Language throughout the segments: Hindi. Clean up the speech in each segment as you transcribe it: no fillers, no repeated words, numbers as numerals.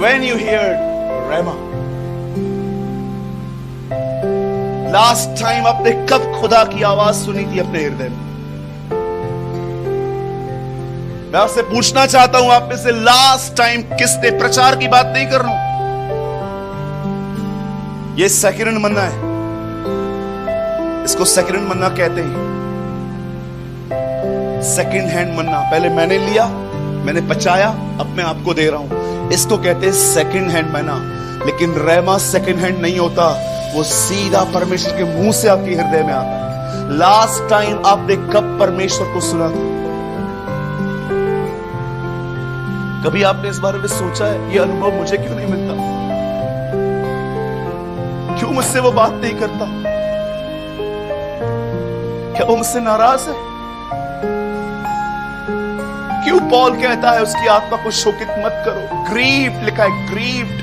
when you heard Rema, last time आपने कब खुदा की आवाज सुनी थी अपने हृदय में? मैं आपसे पूछना चाहता हूं, आप में से लास्ट टाइम किसने, प्रचार की बात नहीं कर रहा हूं, ये सेकंड हैंड मन्ना है, इसको सेकंड हैंड मन्ना कहते हैं। सेकंड हैंड मन्ना, पहले मैंने लिया, मैंने पचाया, अब मैं आपको दे रहा हूं, इसको कहते हैं सेकंड हैंड मन्ना। लेकिन रेमा सेकंड हैंड नहीं होता, वो सीधा परमेश्वर के मुंह से आपके हृदय में आता है। लास्ट टाइम आपने कब परमेश्वर को सुना था? कभी आपने इस बारे में सोचा है, ये अनुभव मुझे क्यों नहीं मिलता? क्यों मुझसे वो बात नहीं करता? क्या वो मुझसे नाराज है? क्यों पॉल कहता है उसकी आत्मा को शोकित मत करो? ग्रीव्ड लिखा है, ग्रीव्ड।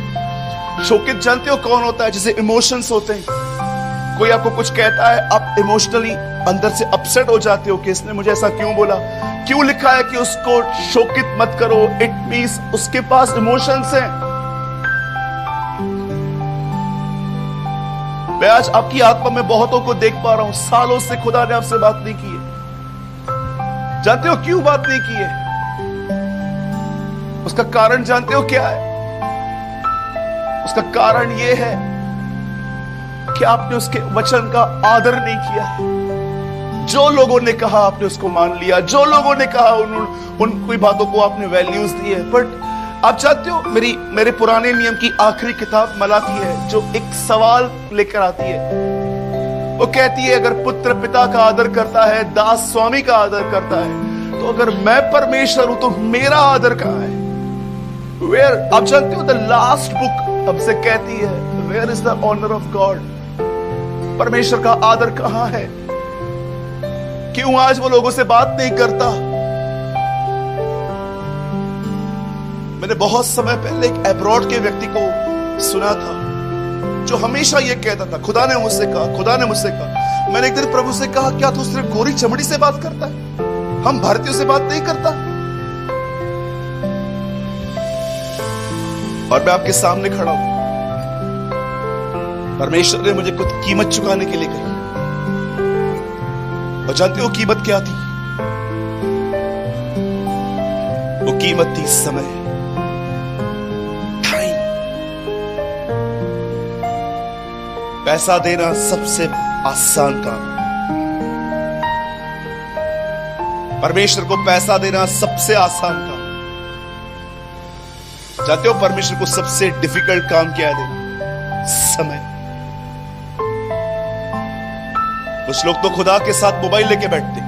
शोकित जानते हो कौन होता है? जैसे इमोशंस होते हैं, कोई आपको कुछ कहता है, आप इमोशनली अंदर से अपसेट हो जाते हो कि इसने मुझे ऐसा क्यों बोला। क्यों लिखा है कि उसको शोकित मत करो? इट मींस उसके पास इमोशंस हैं। मैं आज आपकी आत्मा में बहुतों को देख पा रहा हूं, सालों से खुदा ने आपसे बात नहीं की है। जानते हो क्यों बात नहीं की है? उसका कारण जानते हो क्या है? उसका कारण यह है कि आपने उसके वचन का आदर नहीं किया है। जो लोगों ने कहा आपने उसको मान लिया, जो लोगों ने कहा उन बातों को आपने वैल्यूज दी है। बट आप जानते हो, मेरे पुराने नियम की आखिरी किताब मलाकी है, जो एक सवाल लेकर आती है। वो कहती है, अगर पुत्र पिता का आदर करता है, दास स्वामी का आदर करता है, तो अगर मैं परमेश्वर हूं तो मेरा आदर कहां है? वेयर, आप जानते हो द लास्ट बुक हमसे कहती है, where is the honour of God? परमेश्वर का आदर कहां है? क्यों आज वो लोगों से बात नहीं करता? मैंने बहुत समय पहले एक अब्रॉड के व्यक्ति को सुना था, जो हमेशा ये कहता था, खुदा ने मुझसे कहा, खुदा ने मुझसे कहा। मैंने एक दिन प्रभु से कहा, क्या तू सिर्फ गोरी चमड़ी से बात करता है? हम भारतीयों से बात नहीं करता? और मैं आपके सामने खड़ा हूं, परमेश्वर ने मुझे कुछ कीमत चुकाने के लिए कही। और जानते हो कीमत क्या थी? वो कीमत थी समय, टाइम। पैसा देना सबसे आसान काम, परमेश्वर को पैसा देना सबसे आसान काम। जानते हो परमेश्वर को सबसे डिफिकल्ट काम क्या है देना? समय। कुछ लोग तो खुदा के साथ मोबाइल लेके बैठते,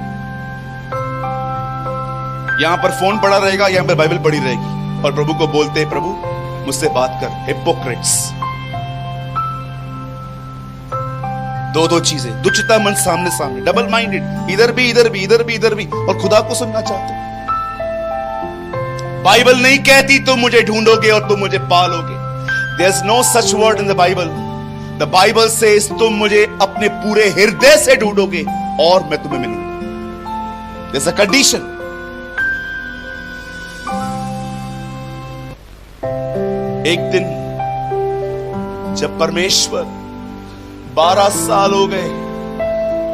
यहां पर फोन पड़ा रहेगा, यहां पर बाइबल पड़ी रहेगी, और प्रभु को बोलते हैं, प्रभु मुझसे बात कर। हिपोक्रेट्स। दो चीजें, दुचिता मन सामने सामने, डबल माइंडेड, इधर भी इधर भी इधर भी इधर भी, और खुदा को सुनना चाहते। बाइबल नहीं कहती तुम मुझे ढूंढोगे और तुम मुझे पालोगे। There is no such word in the Bible. The Bible says तुम मुझे अपने पूरे हृदय से ढूंढोगे और मैं तुम्हें मिलूंगा। There is a condition. एक दिन जब परमेश्वर 12 साल हो गए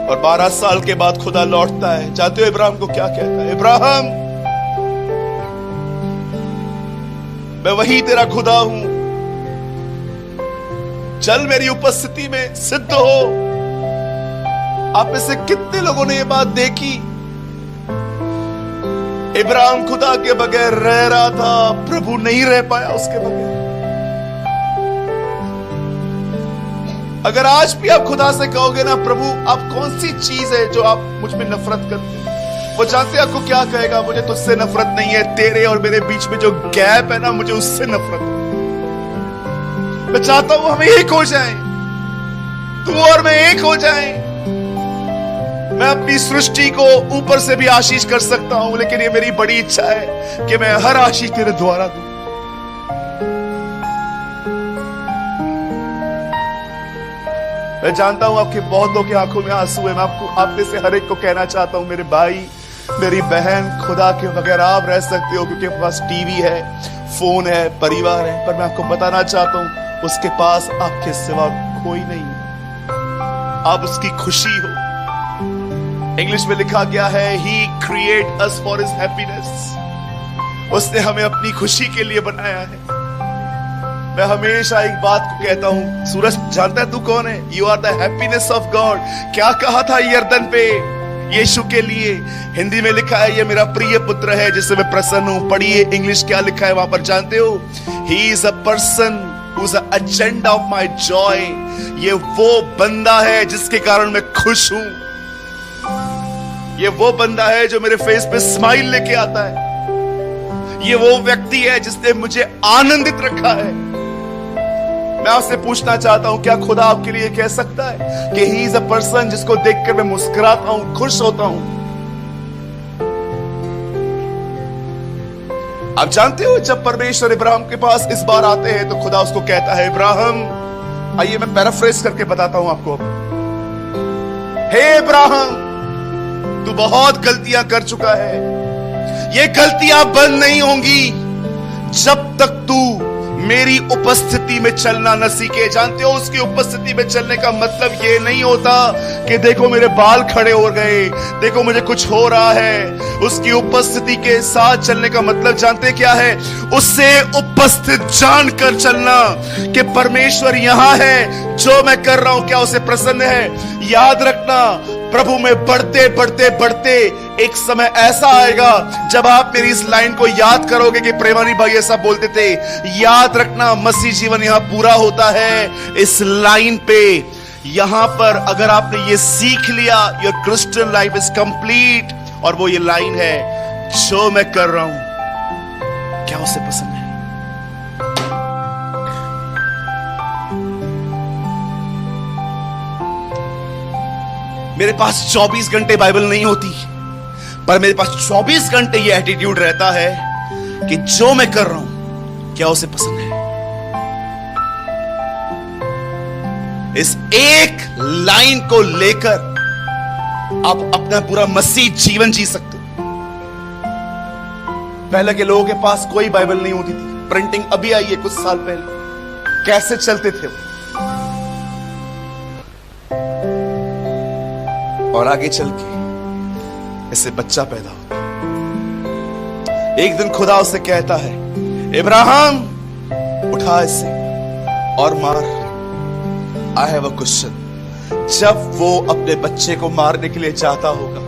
और 12 साल के बाद खुदा लौटता है, जानते हो इब्राहिम को क्या कहता है? इब्राहिम, मैं वही तेरा खुदा हूं, चल मेरी उपस्थिति में सिद्ध हो। आप में से कितने लोगों ने यह बात देखी? इब्राहिम खुदा के बगैर रह रहा था, प्रभु नहीं रह पाया उसके बगैर। अगर आज भी आप खुदा से कहोगे ना, प्रभु आप कौन सी चीज है जो आप मुझ में नफरत करते हैं, वो जानते हैं आपको क्या कहेगा? मुझे तुझसे नफरत नहीं है, तेरे और मेरे बीच में जो गैप है ना, मुझे उससे नफरत है। मैं चाहता हूं हम एक हो जाएं, तू और मैं एक हो जाएं। मैं अपनी सृष्टि को ऊपर से भी आशीष कर सकता हूं, लेकिन ये मेरी बड़ी इच्छा है कि मैं हर आशीष तेरे द्वारा दूं। मैं जानता हूं आपके बहुतों की आंखों में आंसू है। मैं आप में से हर एक को कहना चाहता हूं, मेरे भाई मेरी बहन, खुदा के बगैर आप रह सकते हो, क्योंकि आपके पास टीवी है, फोन है, परिवार है, पर मैं आपको बताना चाहता हूं उसके पास आपके सिवा कोई नहीं है। आप उसकी खुशी हो। इंग्लिश में लिखा गया है He create us for his happiness। उसने हमें अपनी खुशी के लिए बनाया है। मैं हमेशा एक बात को कहता हूं, सूरज जानता है तू कौन है? You are the happiness of God. क्या कहा था यर्दन पे यीशु के लिए? हिंदी में लिखा है ये मेरा प्रिय पुत्र है जिससे मैं प्रसन्न हूं। पढ़िए इंग्लिश क्या लिखा है वहां पर, जानते हो? He is a person who's the agenda of my joy। ये वो बंदा है जिसके कारण मैं खुश हूं। ये वो बंदा है जो मेरे फेस पे स्माइल लेके आता है। ये वो व्यक्ति है जिसने मुझे आनंदित रखा है। मैं आपसे पूछना चाहता हूं, क्या खुदा आपके लिए कह सकता है कि ही इज अ पर्सन जिसको देखकर मैं मुस्कुराता हूं, खुश होता हूं? आप जानते हो जब परमेश्वर इब्राहिम के पास इस बार आते हैं तो खुदा उसको कहता है, इब्राहिम, आइए मैं पैराफ्रेज करके बताता हूं आपको। हे इब्राहिम, तू बहुत गलतियां कर चुका है। ये गलतियां बंद नहीं होंगी जब तक तू मेरी उपस्थिति में चलना न सीखे। जानते हो उसकी उपस्थिति में चलने का मतलब ये नहीं होता कि देखो मेरे बाल खड़े हो गए, देखो मुझे कुछ हो रहा है। उसकी उपस्थिति के साथ चलने का मतलब जानते क्या है? उससे उपस्थित जानकर चलना कि परमेश्वर यहां है, जो मैं कर रहा हूं क्या उसे प्रसन्न है। याद रखना, प्रभु में बढ़ते बढ़ते बढ़ते एक समय ऐसा आएगा जब आप मेरी इस लाइन को याद करोगे कि प्रेमानी भाई ऐसा बोलते थे। याद रखना, मसीह जीवन यहां पूरा होता है इस लाइन पे। यहां पर अगर आपने ये सीख लिया, your Christian life is complete. और वो ये लाइन है, जो मैं कर रहा हूं क्या उसे पसंद है। मेरे पास 24 घंटे बाइबल नहीं होती, पर मेरे पास 24 घंटे ये एटीट्यूड रहता है कि जो मैं कर रहा हूं क्या उसे पसंद है। इस एक लाइन को लेकर आप अपना पूरा मसीह जीवन जी सकते हो। पहले के लोगों के पास कोई बाइबल नहीं होती थी, प्रिंटिंग अभी आई है कुछ साल पहले। कैसे चलते थे वो? और आगे चल के इससे बच्चा पैदा होता। एक दिन खुदा उसे कहता है, इब्राहिम उठा इसे और मार। I have a question. जब वो अपने बच्चे को मारने के लिए जाता होगा,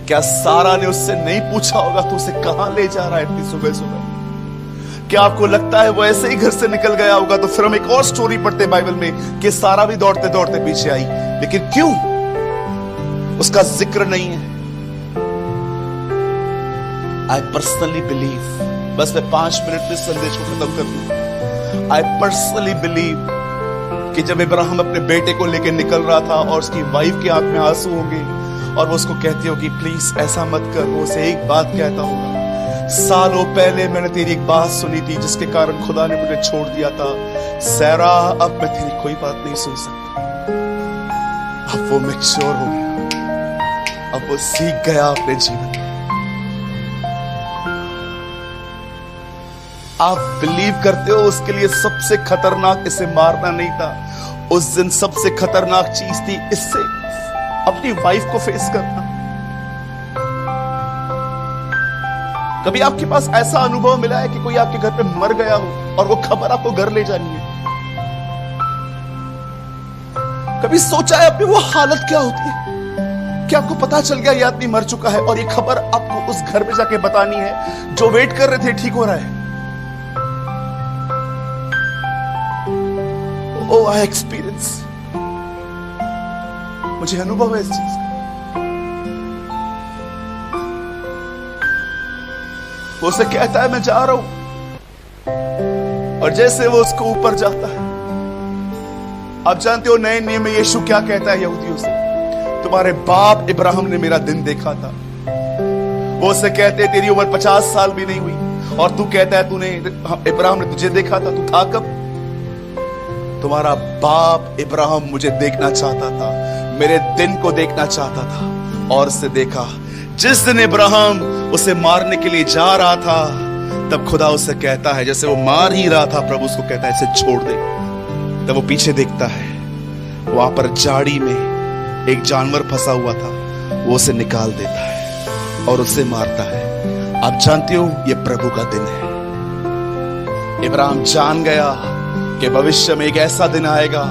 क्या सारा ने उससे नहीं पूछा होगा तू उसे कहां ले जा रहा है इतनी सुबह सुबह? क्या आपको लगता है वो ऐसे ही घर से निकल गया होगा? तो फिर हम एक और स्टोरी पढ़ते बाइबल में कि सारा भी दौड़ते दौड़ते पीछे आई, लेकिन क्यों उसका जिक्र नहीं है? आई पर्सनली बिलीव, बस मैं 5 मिनट में संदेश को खत्म कर दूं। आई पर्सनली बिलीव कि जब इब्राहिम अपने बेटे को लेकर निकल रहा था और उसकी वाइफ की आंख में आंसू होंगे और वो उसको कहती होगी प्लीज ऐसा मत कर, वो उसे एक बात कहता होगा, सालों पहले मैंने तेरी एक बात सुनी थी जिसके कारण खुदा ने मुझे छोड़ दिया था। सैरा, अब मैं तेरी कोई बात नहीं सुन सकता। अब वो मैच्योर हो गया, अब वो सीख गया अपने जीवन में। आप बिलीव करते हो उसके लिए सबसे खतरनाक इसे मारना नहीं था। उस दिन सबसे खतरनाक चीज थी इससे अपनी वाइफ को फेस करना। कभी आपके पास ऐसा अनुभव मिला है कि कोई आपके घर पे मर गया हो और वो खबर आपको घर ले जानी है? कभी सोचा है आपने वो हालत क्या होती है कि आपको पता चल गया ये आदमी मर चुका है और ये खबर आपको उस घर में जाके बतानी है जो वेट कर रहे थे ठीक हो रहा है? Oh, I experience, मुझे अनुभव है इस चीज का। वो उसे कहता है मैं जा रहा हूं, और जैसे वो उसको ऊपर जाता है, आप जानते हो नए नियम में यीशु क्या कहता है यहूदियों से? तुम्हारे बाप इब्राहिम ने मेरा दिन देखा था। वो उसे कहते हैं तेरी उम्र 50 साल भी नहीं हुई और तू कहता है तूने इब्राहिम ने तुझे देखा था, तू था कब? तुम्हारा बाप इब्राहिम मुझे देखना चाहता था, मेरे दिन को देखना चाहता था और उसे देखा। जिस दिन इब्राहिम उसे मारने के लिए जा रहा था, तब खुदा उससे कहता है, जैसे वो मार ही रहा था, प्रभु उसको कहता है इसे छोड़ दे। तब वो पीछे देखता है, वहां पर झाड़ी में एक जानवर फंसा हुआ था, वो उसे निकाल देता है और उसे मारता है। आप जानते हो, ये प्रभु का दिन है। इब्राहिम जान गया कि भविष्य में एक ऐसा दिन आएगा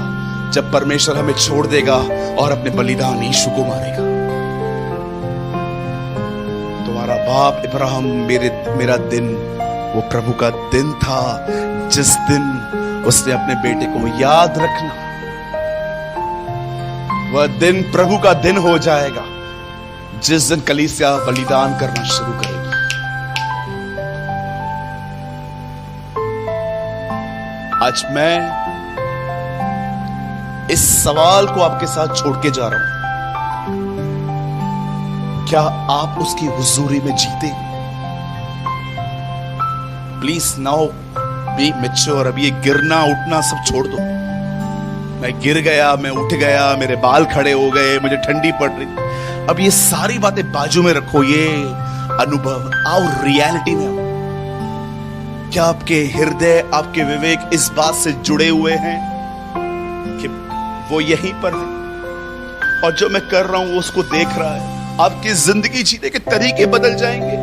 जब परमेश्वर हमें छोड़ देगा और अपने बलिदान यीशु को मारेगा। तुम्हारा बाप इब्राहिम, मेरा दिन वो प्रभु का दिन था, जिस दिन उसने अपने बेटे को याद रखना। वह दिन प्रभु का दिन हो जाएगा जिस दिन कलीसिया बलिदान करना शुरू करेगी। आज मैं इस सवाल को आपके साथ छोड़ के जा रहा हूं, क्या आप उसकी हुजूरी में जीते? Please now be mature. अब ये गिरना उठना सब छोड़ दो। मैं गिर गया, मैं उठ गया, मेरे बाल खड़े हो गए, मुझे ठंडी पड़ रही, अब ये सारी बातें बाजू में रखो। ये अनुभव आओ रियलिटी में। क्या आपके हृदय, आपके विवेक इस बात से जुड़े हुए हैं कि वो यहीं पर है और जो मैं कर रहा हूं वो उसको देख रहा है? आपकी जिंदगी जीने के तरीके बदल जाएंगे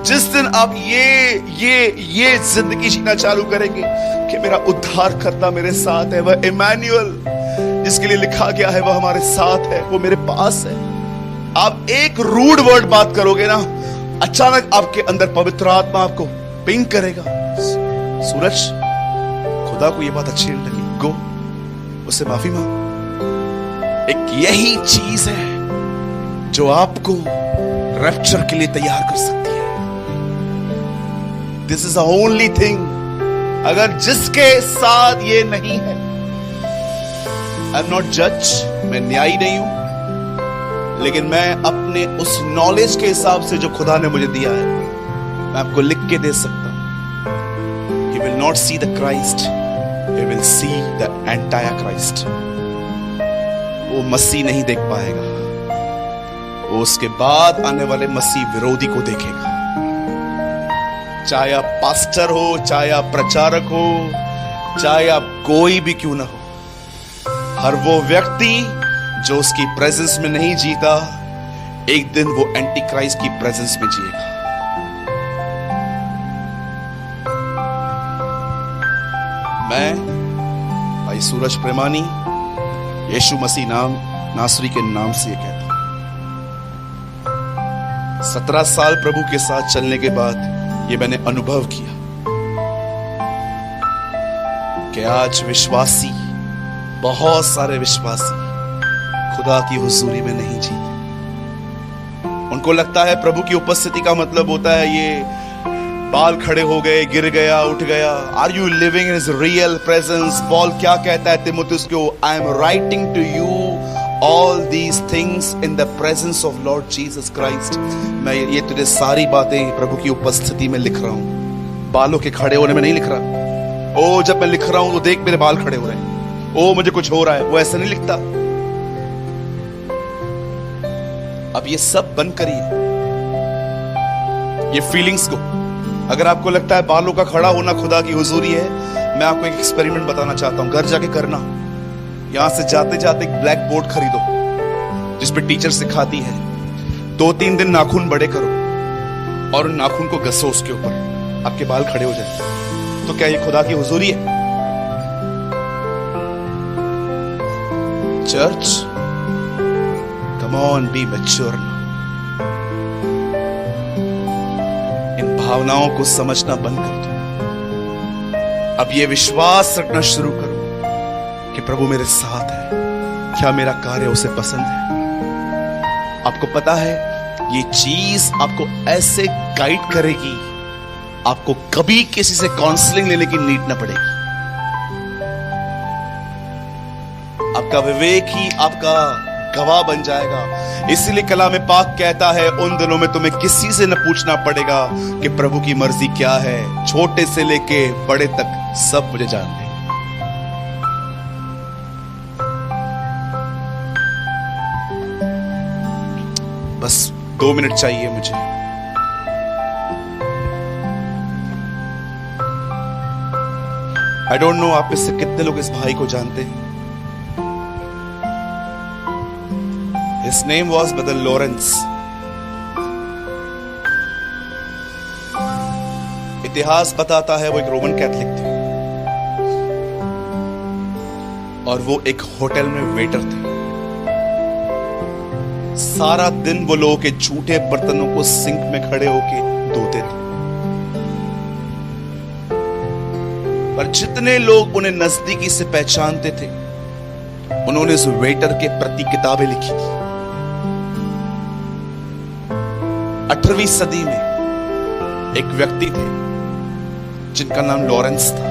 जिस दिन आप ये जिंदगी जीना चालू करेंगे कि मेरा उद्धार करता मेरे साथ है, वह इमैनुअल जिसके लिए लिखा गया है वह हमारे साथ है, वो मेरे पास है। आप एक रूड वर्ड बात करोगे ना, अचानक आपके अंदर पवित्र आत्मा आपको पिंग करेगा, सूरज खुदा को ये बात अच्छी नहीं लगी, गो उससे माफी मांग। एक यही चीज है जो आपको रैप्चर के लिए तैयार कर सकती है। This is the only thing. अगर जिसके साथ ये नहीं है, आई एम नॉट जज, मैं न्यायी नहीं हूं, लेकिन मैं अपने उस नॉलेज के हिसाब से जो खुदा ने मुझे दिया है, मैं आपको लिख के दे सकता हूं। He will not see the Christ, he will see the anti-Christ। वो मसीह नहीं देख पाएगा, वो उसके बाद आने वाले मसीह विरोधी को देखेगा। चाहे आप पास्टर हो, चाहे आप प्रचारक हो, चाहे आप कोई भी क्यों ना हो, हर वो व्यक्ति जो उसकी प्रेजेंस में नहीं जीता, एक दिन वो एंटी क्राइस्ट की प्रेजेंस में जिएगा। मैं भाई सूरज प्रेमानी यीशु मसीह नासरी के नाम से ये कहता हूं। 17 साल प्रभु के साथ चलने के बाद ये मैंने अनुभव किया कि आज विश्वासी, बहुत सारे विश्वासी खुदा की हुजूरी में नहीं जीते। उनको लगता है प्रभु की उपस्थिति का मतलब होता है ये बाल खड़े हो गए, गिर गया, उठ गया। Are you living in his real presence? Paul क्या कहता है तीमुथियुस को? I am writing to you all these things in the presence of Lord Jesus Christ. मैं ये तुझे सारी बातें प्रभु की उपस्थिति में लिख रहा हूं, बालों के खड़े होने में नहीं लिख रहा। ओ जब मैं लिख रहा हूं तो देख मेरे बाल खड़े हो रहे हैं, ओ मुझे कुछ हो रहा है, वो ऐसा नहीं लिखता। अब ये सब बंद करिए, ये फीलिंग्स को। अगर आपको लगता है बालों का खड़ा होना खुदा की हुजूरी है, मैं आपको एक एक्सपेरिमेंट बताना चाहता हूं, घर जाके करना। यहां से जाते जाते एक ब्लैक बोर्ड खरीदो जिस पे टीचर सिखाती है, 2-3 दिन नाखून बड़े करो और उन नाखून को घसो उसके ऊपर, आपके बाल खड़े हो जाए। तो क्या ये खुदा की हुजूरी है? Church, come on, be mature. इन भावनाओं को समझना बंद कर दो। अब ये विश्वास रखना शुरू करो कि प्रभु मेरे साथ है। क्या मेरा कार्य उसे पसंद है? आपको पता है ये चीज आपको ऐसे गाइड करेगी, आपको कभी किसी से काउंसलिंग लेने की नीड ना पड़ेगी। आपका विवेक ही आपका गवाह बन जाएगा। इसीलिए कलाम पाक कहता है उन दिनों में तुम्हें किसी से न पूछना पड़ेगा कि प्रभु की मर्जी क्या है, छोटे से लेके बड़े तक सब मुझे जानते हैं। बस 2 मिनट चाहिए मुझे। आई डोंट नो आप में से कितने लोग इस भाई को जानते हैं। His name was brother Lawrence. इतिहास बताता है वो एक रोमन कैथलिक थे और वो एक होटल में वेटर थे। सारा दिन वो लोगों के झूठे बर्तनों को सिंक में खड़े होके धोते थे। पर जितने लोग उन्हें नजदीकी से पहचानते थे, उन्होंने उस वेटर के प्रति किताबें लिखी थी। 18वीं सदी में एक व्यक्ति थे जिनका नाम लॉरेंस था।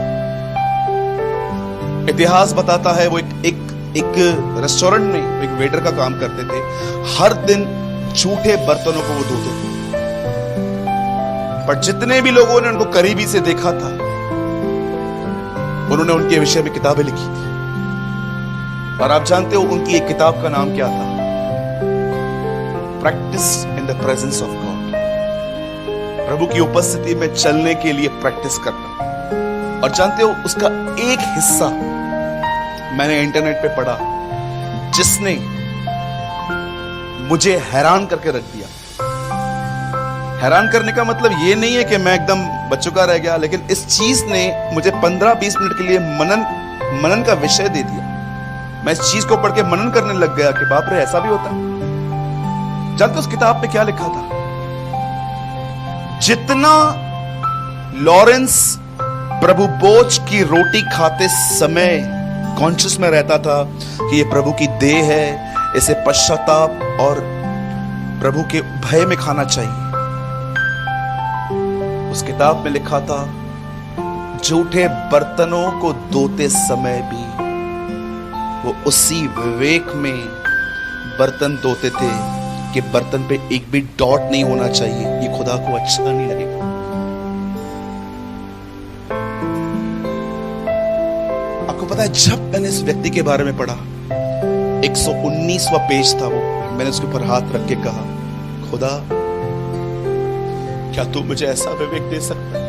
इतिहास बताता है वो एक रेस्टोरेंट में एक वेटर का काम करते थे। हर दिन झूठे बर्तनों को वो धोते थे। पर जितने भी लोगों ने उनको करीबी से देखा था, उन्होंने उनके विषय में किताबें लिखी थी। और आप जानते हो उनकी एक किताब का नाम क्या था? Practice in the presence of God. प्रभु की उपस्थिति में चलने के लिए प्रैक्टिस करना। और जानते हो उसका एक हिस्सा मैंने इंटरनेट पे पढ़ा जिसने मुझे हैरान करके रख दिया। हैरान करने का मतलब ये नहीं है कि मैं एकदम बच्चों रह गया, लेकिन इस चीज ने मुझे 15-20 मिनट के लिए मनन का विषय दे दिया। मैं इस चीज को पढ़ के मनन करने लग गया कि बाप रे ऐसा भी होता है। जानते उस किताब पे क्या लिखा था? जितना लॉरेंस प्रभु भोज की रोटी खाते समय कॉन्शियस में रहता था कि ये प्रभु की देह है, इसे पश्चाताप और प्रभु के भय में खाना चाहिए, उस किताब में लिखा था झूठे बर्तनों को धोते समय भी वो उसी विवेक में बर्तन धोते थे कि बर्तन पे एक भी डॉट नहीं होना चाहिए, ये खुदा को अच्छा नहीं लगेगा। आपको पता है जब मैंने इस व्यक्ति के बारे में पढ़ा, 119वां पेज था वो, मैंने उसके ऊपर हाथ रख के कहा, खुदा क्या तू मुझे ऐसा विवेक दे सकता है?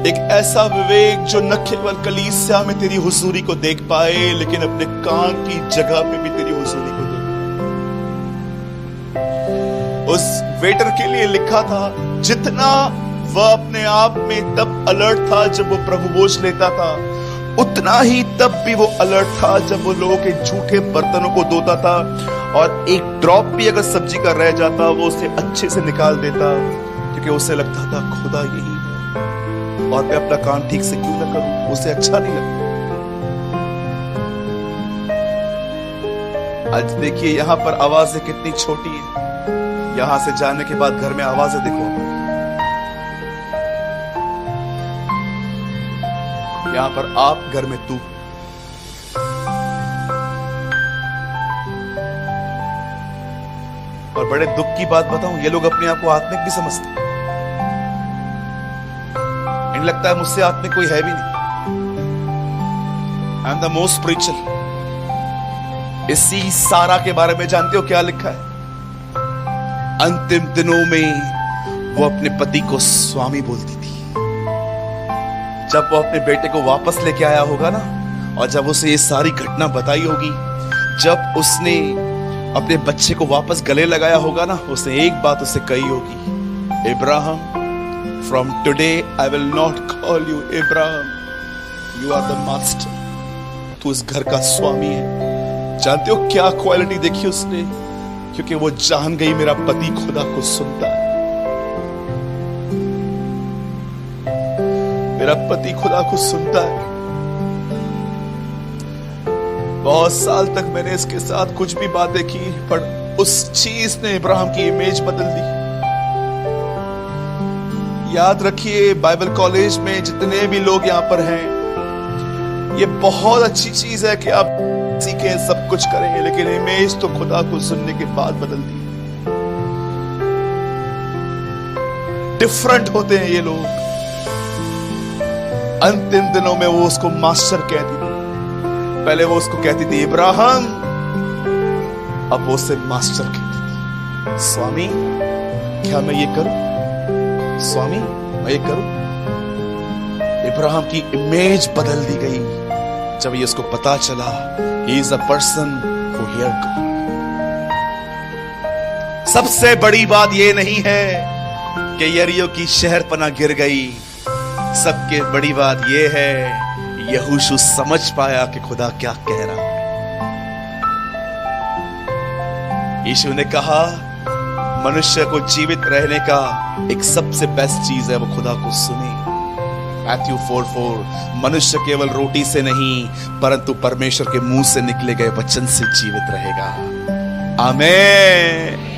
एक ऐसा विवेक जो न केवल कलीसिया में तेरी हुजूरी को देख पाए, लेकिन अपने काम की जगह पे भी तेरी हुजूरी को देख पाए। उस वेटर के लिए लिखा था जितना वह अपने आप में तब अलर्ट था जब वो प्रभु भोज लेता था, उतना ही तब भी वो अलर्ट था जब वो लोगों के झूठे बर्तनों को धोता था। और एक ड्रॉप भी अगर सब्जी का रह जाता वो उसे अच्छे से निकाल देता, क्योंकि उसे लगता था खुदा यही है और मैं अपना काम ठीक से क्यों ना करूं, उसे अच्छा नहीं लगता। आज देखिए यहां पर आवाजें कितनी छोटी है, यहां से जाने के बाद घर में आवाजें देखो, यहां पर आप, घर में तू। और बड़े दुख की बात बताऊं, ये लोग अपने आप को आत्मिक भी समझते हैं। इन्हें लगता है मुझसे आत्मिक कोई है भी नहीं। I am the most spiritual. इसी सारा के बारे में जानते हो क्या लिखा है? अंतिम दिनों में वो अपने पति को स्वामी बोलती थी। जब वो अपने बेटे को वापस लेके आया होगा ना, और जब उसे ये सारी घटना बताई होगी, जब उसने अपने बच्चे को वापस गले लगाया होगा ना, उसने एक बात उसे कही होगी, Ibrahim, from today I will not call you Ibrahim, you are the master. तू इस घर का स्वामी है। जानते हो क्या क्वालिटी देखी उसने? क्योंकि वो जान गई मेरा पति खुदा को सुनता है, मेरा पति खुदा को सुनता है। बहुत साल तक मैंने इसके साथ कुछ भी बातें की, पर उस चीज ने इब्राहिम की इमेज बदल दी। याद रखिए, बाइबल कॉलेज में जितने भी लोग यहां पर हैं, ये बहुत अच्छी चीज है कि आप सीखें, सब कुछ करें, लेकिन इमेज तो खुदा को सुनने के बाद बदल दी। डिफरेंट होते हैं ये लोग। अंतिम दिनों में वो उसको मास्टर कहती थी, पहले वो उसको कहती थी इब्राहिम, अब वो उसे मास्टर कहती थी। स्वामी, क्या मैं ये करूं? स्वामी, मैं ये करूं? इब्राहिम की इमेज बदल दी गई जब ये उसको पता चला he is a person who here God. सबसे बड़ी बात ये नहीं है कि यरीहो की शहरपनाह गिर गई, सबके बड़ी बात ये है यहोशू समझ पाया कि खुदा क्या कह रहा है। यीशु ने कहा मनुष्य को जीवित रहने का एक सबसे बेस्ट चीज है वो खुदा को सुने। मैथ्यू 4:4 मनुष्य केवल रोटी से नहीं परंतु परमेश्वर के मुंह से निकले गए वचन से जीवित रहेगा। आमीन।